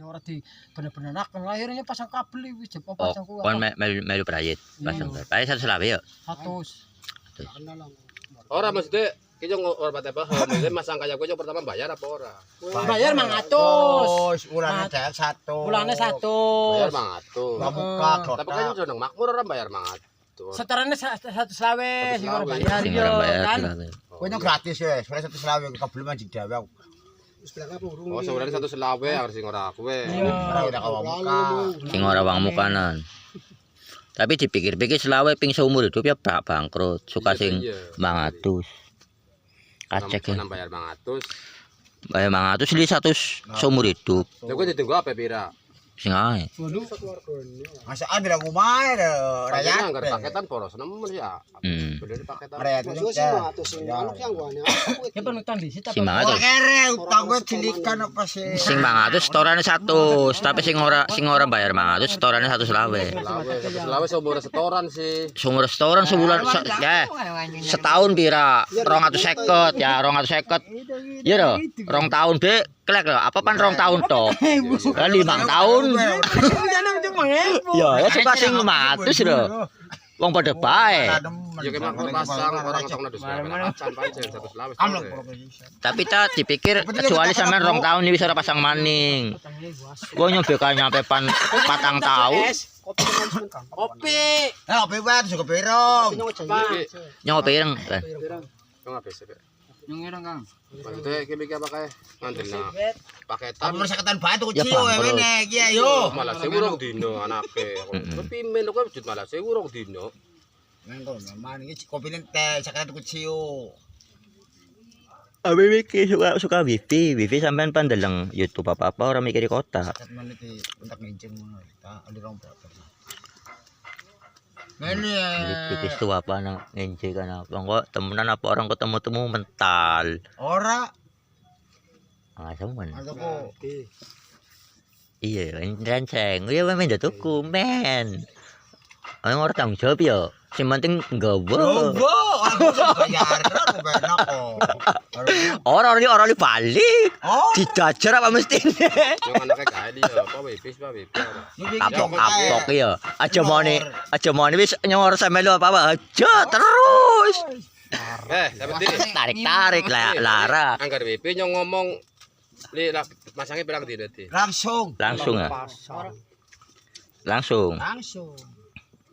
ora di bener-bener nakon akhirnya pasang kabel wis jep pasang kuwi. Kon melu prayit pasang. Prayit 100 lawe ya. 100. Ora mesti ki yo ora pate paham. Mesti masang kaya kowe pertama bayar apa ora? Bayar 500. Ulane dhek 1. Bulane 100. Bayar 500. Buka Tapi kan jeneng makmur ora bayar 500. Seterane 100 lawe sing ora bayar Sing yo ora bayar kan. Kowe gratis ya, sebenarnya 100 lawe kabel manji dhewe aku. Oh, sebenarnya 100 lawe harus sing ora kowe. Ora udah kawa muka. Sing ora wang mukanan. Tapi dipikir-pikir selawe ping seumur hidup ya bangkrut. Suka sing 500. Kacek ya. Bayar 500. Bayar 500 li 100 seumur hidup. Lha kowe ditunggu apa pira? Sing ae. Waduh. Masa ada aku main Raya raya. anggar paketan poros nemen ya. Hmm. Beli paketan. Raya itu Ya penutan di situ. Sing 500. kere utang gue cilikan apa sih? Sing 500 setorane 100, tapi sing ora bayar 500 setorane 100 lawe. Lawe seumur setoran sih. Seumur setoran sebulan ya. Setahun pira? 250 ya, 250. Ya lho, 2 tahun be klek lho, apa pan 2 tahun to. Kan 5 tahun. Ya, ya suka sing 500 lho. Wong padha bae. Ya kemak pasang orang tong nedus. Pacan pancen 100 lawe. Tapi ta dipikir kecuali sampean 2 tahun iki wis ora pasang maning. Gua nyoba kan nyampe 4 tahun. Kopi. Kopi wae juga pirong. Nyoba pireng. Yo ngabe sih. Yang ngerang Kang. Maksudnya iki iki apa kae? Ngandelna paketan. Apa saketan batu Ya, kecil bangkrut. ngene iki yo. Malah 1000 dino anake. Tapi men kok wujud malah 1000 dino. Nang kok man iki kopi teh saketan kecil. Awe iki suka wifi sampean pandeleng YouTube apa-apa ora mikir kota. Saketan iki untuk ngincing ngono ta ali rong botol. Ngene Itu apa nang ngenje kan apa kok temenan apa orang ketemu-temu mental. ora Ngasaman. aku Iya, renceng. Ya men tuku men. Ayo ora tanggung jawab ya. Sing penting nggawa. Logo, aku bayar aku benak kok. Ora balik. Oh, Dijajar apa mestine? Yo anake gawe dia apa wipis apa wipis. Kapok ya. Aja mone wis nyongor sampe lu apa aja terus. Tapi Tarik lara. anggar WP nyong ngomong li masangnya pirang dino di. langsung. Langsung ya. Langsung.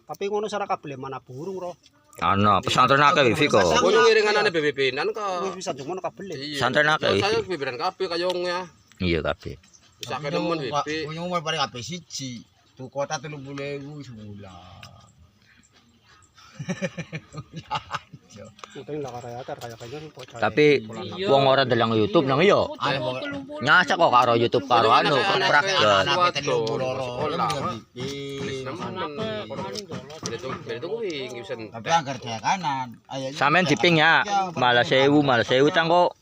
Tapi ngono cara kabel mana burung roh. Ana pesantren akeh wifi kok. Kowe ngiringanane BBB-nan kok. Wis bisa ngono kabel. Pesantren akeh Saya wifi. bibiran kabeh kayongnya. Iya kabeh. Bisa kenemen WP. Punya umur paling HP siji. Tuh kota 30.000 sebulan. Mungkin enggak kayak Tapi wong ora ndeleng YouTube nang iya. Nyacak kok karo YouTube karo anu praktek. Tapi anggar daya kanan. Sampeyan diping ya. Malah 1000 tang kok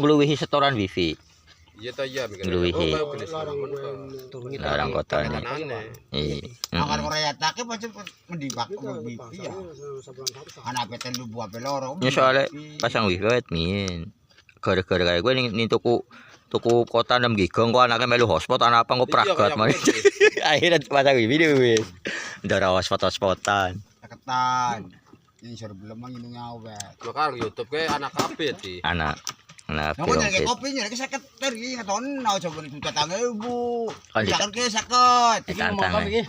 ngluwihi setoran wifi. Iya ta iya mikir. Ngluwihi. Larang kota ini. Iya. Anggar Korea take pasti mendibak wifi ya. Anak PT lu buat peloro. Ya soalnya pasang wifi wet min. Gara-gara kayak gue nih tuku kota 6 giga kok anaknya melu hotspot anak apa kok pragat mah. Akhirnya pasang wifi deh wis. Ndara hotspot-hotspotan. Ketan. Ini suruh belum nginu ngawet. Makar YouTube ke anak kabeh di. Anak Nah, kok nyari kopi nyari seketer iki ngeton coba juta tangga ibu. Kan Saket ke saket. Iki ngomong apa iki?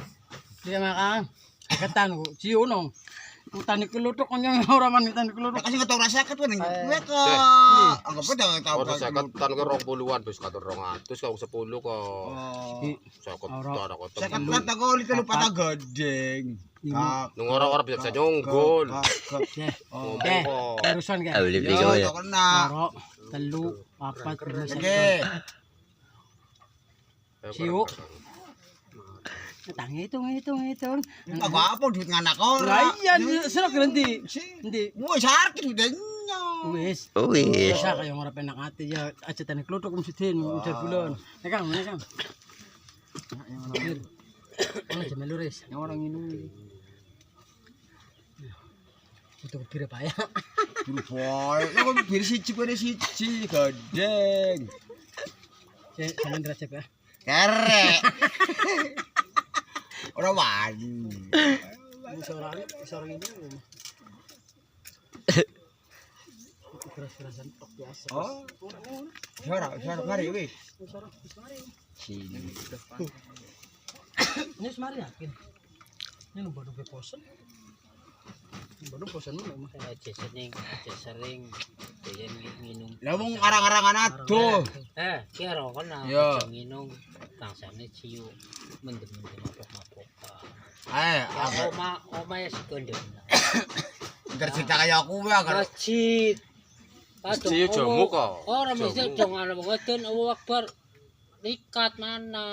Dia makan. Ketan ku, ciu nong. Utan iki lutuk nyong ora man utan iki lutuk. Kasih ngetok rasa saket kan gue ke. Anggap aja tahu. Ora saketan ke 20-an wis katur 200 kok 10 kok. Saket ada kota. Saket kata kok itu lupa tak godeng. Nung ora bisa nyonggol. Terusan kan. Awli tiga ya. Kena. Loro, telu, papat, lima, Oke. Ciu. Tang hitung. Enggak apa duit nganak orang. Lah iya, serok nanti. Endi? Wah, sakit udahnya. Wis. Wis. Biasa kaya ora penak ati ya aja tane kluthuk mesti den udah bulan. Nek Kang, mana Kang? Ana jam lures, yang orang minum iki. Itu pira Pak ya? Boy, kok bir siji kene siji godeng. Jangan resep ya. Kerek. Ora wani. Seorang ini. Keras-kerasan tok biasa. Oh. Suara mari wis. Sini. Ini semari yakin. Ini baru ke posen. Baru posen mah. aja sering doyan minum. Lah wong arang-arangan aduh. Kira kan Iya. minum tangsane ciu mendem-mendem mabok-mabok. Eh, Ya oma ya sekondem. cerita kayak aku ya kan. Masjid. Masjid jamu kok. Ora mesti dong ana ngoten Allahu Akbar. Nikat mana?